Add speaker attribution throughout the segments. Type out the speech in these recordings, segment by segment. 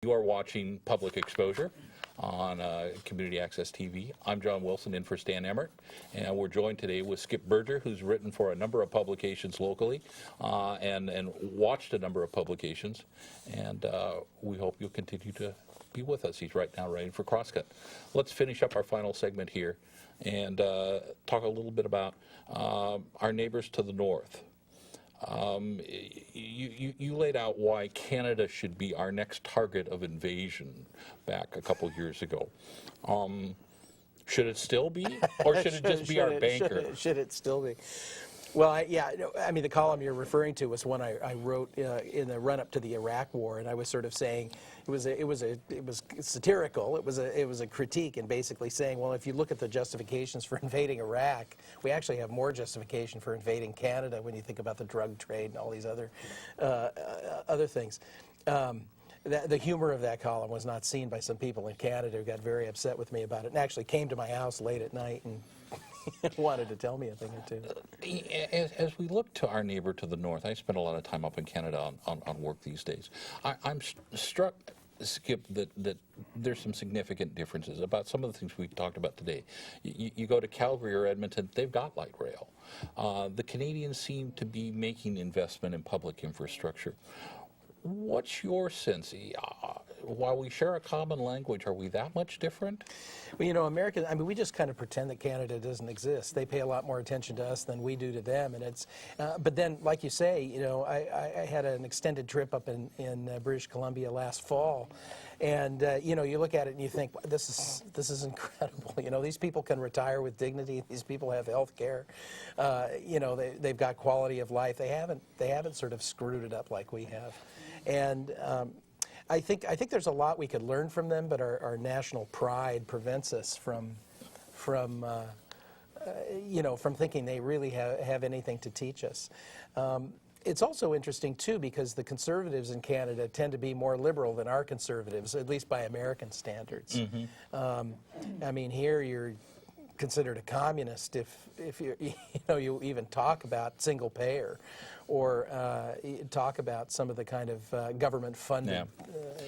Speaker 1: You are watching Public Exposure on Community Access TV. I'm John Wilson, in for Stan Emmert, and we're joined today with Skip Berger, who's written for a number of publications locally and watched a number of publications, and we hope you'll continue to be with us. He's right now writing for Crosscut. Let's finish up our final segment here and talk a little bit about our neighbors to the north. You laid out why Canada should be our next target of invasion back a couple years ago. Should it still be, or should it just be our banker?
Speaker 2: Should it still be? Well, I mean, the column you're referring to was one I wrote in the run-up to the Iraq War, and I was sort of saying it was satirical. It was a critique, and basically saying, well, if you look at the justifications for invading Iraq, we actually have more justification for invading Canada when you think about the drug trade and all these other things. The humor of that column was not seen by some people in Canada who got very upset with me about it, and actually came to my house late at night and wanted to tell me a thing or two.
Speaker 1: As we look to our neighbor to the north, I spend a lot of time up in Canada on work these days. I'm struck, Skip, that there's some significant differences about some of the things we've talked about today. You go to Calgary or Edmonton, they've got light rail. The Canadians seem to be making investment in public infrastructure. What's your sense? While we share a common language, are we that much different?
Speaker 2: Well, you know, Americans, I mean, we just kind of pretend that Canada doesn't exist. They pay a lot more attention to us than we do to them, and it's. But then, like you say, you know, I had an extended trip up in British Columbia last fall, and you know, you look at it and you think, this is incredible. You know, these people can retire with dignity. These people have health care. You know, they've got quality of life. They haven't sort of screwed it up like we have, and. I think there's a lot we could learn from them, but our national pride prevents us from thinking they really have anything to teach us. It's also interesting, too, because the conservatives in Canada tend to be more liberal than our conservatives, at least by American standards. Mm-hmm. I mean, here you're considered a communist if you even talk about single payer or talk about some of the kind of government funded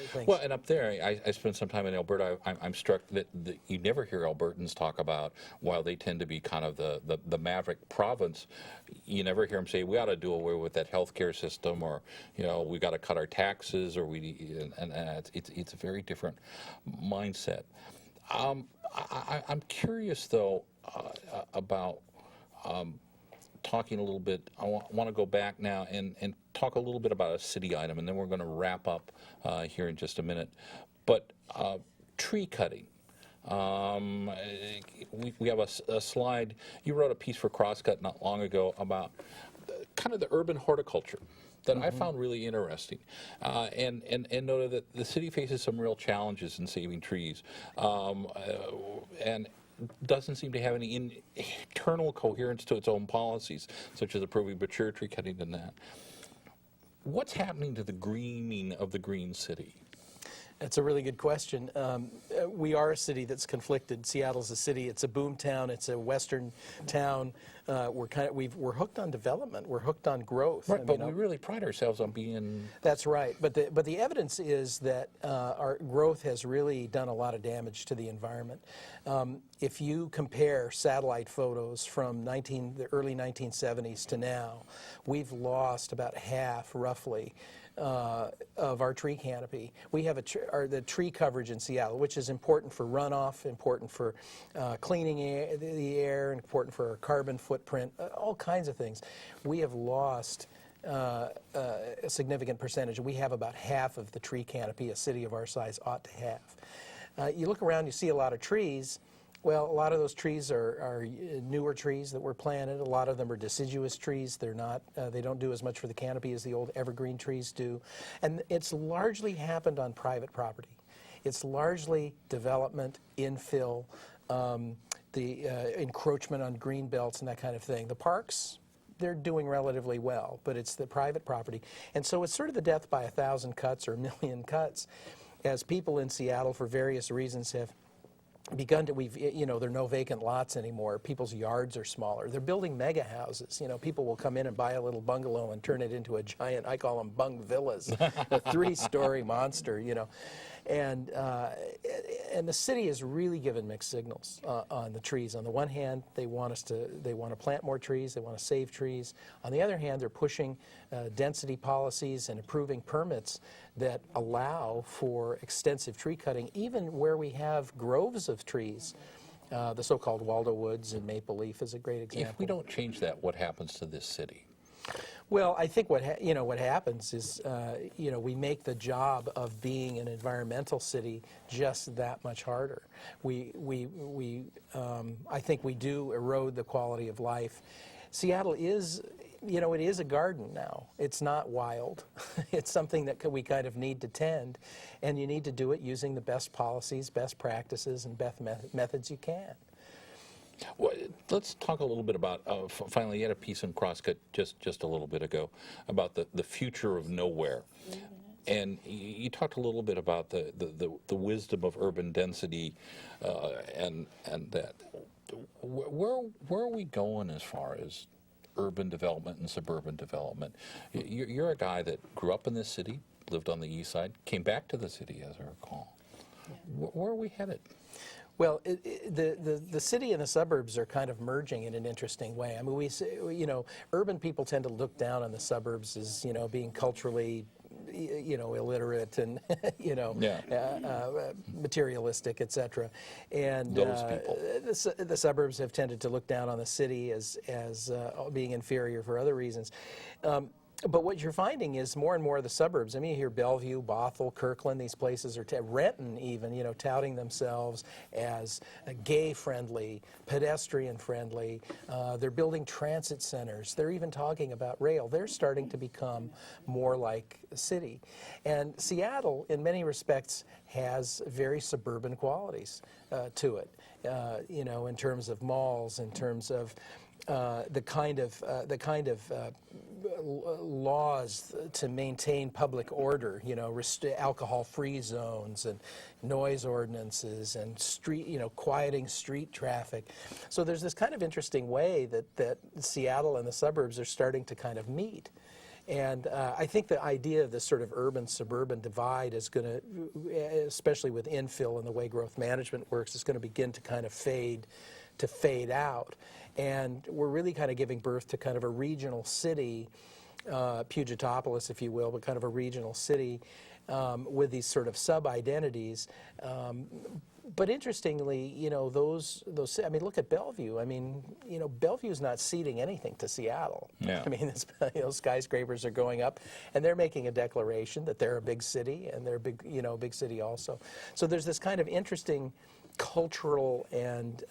Speaker 2: things.
Speaker 1: Well, and up there, I spent some time in Alberta. I'm struck that you never hear Albertans talk about, while they tend to be kind of the maverick province, you never hear them say, we ought to do away with that healthcare system, or, you know, we got to cut our taxes, or it's a very different mindset. I'm curious, though, about talking a little bit. I want to go back now and talk a little bit about a city item, and then we're going to wrap up here in just a minute. But tree cutting. We have a slide. You wrote a piece for Crosscut not long ago about kind of the urban horticulture that I found really interesting, and noted that the city faces some real challenges in saving trees, and doesn't seem to have any internal coherence to its own policies, such as approving mature tree cutting and that. What's happening to the greening of the green city?
Speaker 2: That's a really good question. We are a city that's conflicted. Seattle's a city. It's a boom town. It's a western town. We're hooked on development. We're hooked on growth.
Speaker 1: Right, but we really pride ourselves on being.
Speaker 2: That's right. But the evidence is that our growth has really done a lot of damage to the environment. If you compare satellite photos from the early 1970s to now, we've lost about half, roughly, of our tree canopy. We have the tree coverage in Seattle, which is important for runoff, important for cleaning the air, important for our carbon footprint, all kinds of things. We have lost a significant percentage. We have about half of the tree canopy a city of our size ought to have. You look around, you see a lot of trees. Well, a lot of those trees are newer trees that were planted. A lot of them are deciduous trees. They're not. They don't do as much for the canopy as the old evergreen trees do, and it's largely happened on private property. It's largely development, infill, the encroachment on green belts and that kind of thing. The parks, they're doing relatively well, but it's the private property, and so it's sort of the death by 1,000 cuts or a million cuts, as people in Seattle, for various reasons, have begun to, there are no vacant lots anymore. People's yards are smaller. They're building mega houses. People will come in and buy a little bungalow and turn it into a giant, I call them bung villas, a 3-story monster, And the city has really given mixed signals on the trees. On the one hand, they want to plant more trees, they want to save trees. On the other hand, they're pushing density policies and approving permits that allow for extensive tree cutting, even where we have groves of trees. The so-called Waldo Woods and Maple Leaf is a great example.
Speaker 1: If we don't change that, what happens to this city?
Speaker 2: Well, I think what happens is we make the job of being an environmental city just that much harder. I think we do erode the quality of life. Seattle is, it is a garden now. It's not wild. It's something that we kind of need to tend, and you need to do it using the best policies, best practices, and best methods you can.
Speaker 1: Well, let's talk a little bit about, finally, you had a piece in Crosscut just a little bit ago about the future of nowhere. And you talked a little bit about the wisdom of urban density and that. Where are we going as far as urban development and suburban development? You're a guy that grew up in this city, lived on the east side, came back to the city, as I recall. Yeah. Where are we headed?
Speaker 2: Well, the city and the suburbs are kind of merging in an interesting way. I mean, we say, urban people tend to look down on the suburbs as, being culturally, illiterate and, materialistic, etc. And
Speaker 1: those people.
Speaker 2: The suburbs have tended to look down on the city as being inferior for other reasons. But what you're finding is more and more of the suburbs, I mean, you hear Bellevue, Bothell, Kirkland, these places are, Renton even, touting themselves as gay-friendly, pedestrian-friendly. They're building transit centers. They're even talking about rail. They're starting to become more like a city. And Seattle, in many respects, has very suburban qualities to it, in terms of malls, in terms of the kind of laws to maintain public order, alcohol-free zones and noise ordinances and quieting street traffic. So there's this kind of interesting way that Seattle and the suburbs are starting to kind of meet. And I think the idea of this sort of urban-suburban divide is going to, especially with infill and the way growth management works, is going to begin to kind of fade out. And we're really kind of giving birth to kind of a regional city, Pugetopolis, if you will, but kind of a regional city with these sort of sub-identities. But interestingly, those. I mean, look at Bellevue. I mean, Bellevue's not ceding anything to Seattle.
Speaker 1: Yeah.
Speaker 2: I mean, skyscrapers are going up, and they're making a declaration that they're a big city, and they're a big city also. So there's this kind of interesting cultural and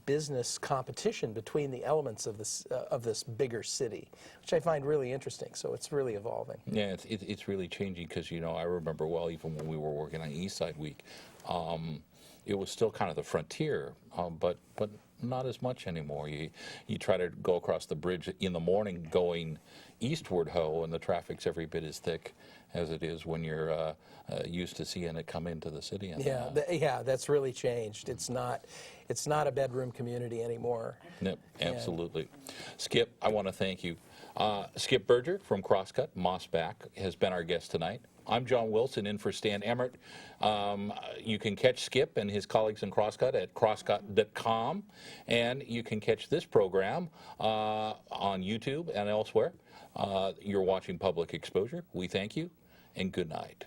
Speaker 2: business competition between the elements of this bigger city, which I find really interesting. So it's really evolving.
Speaker 1: Yeah, it's really changing because I remember well even when we were working on East Side Week, it was still kind of the frontier, but not as much anymore. You try to go across the bridge in the morning going eastward, and the traffic's every bit as thick as it is when you're used to seeing it come into the city. And,
Speaker 2: yeah, that's really changed. It's not a bedroom community anymore.
Speaker 1: Yep, absolutely. Skip, I want to thank you. Skip Berger from Crosscut, Mossback, has been our guest tonight. I'm John Wilson, in for Stan Emmert. You can catch Skip and his colleagues in Crosscut at crosscut.com, and you can catch this program on YouTube and elsewhere. You're watching Public Exposure. We thank you, and good night.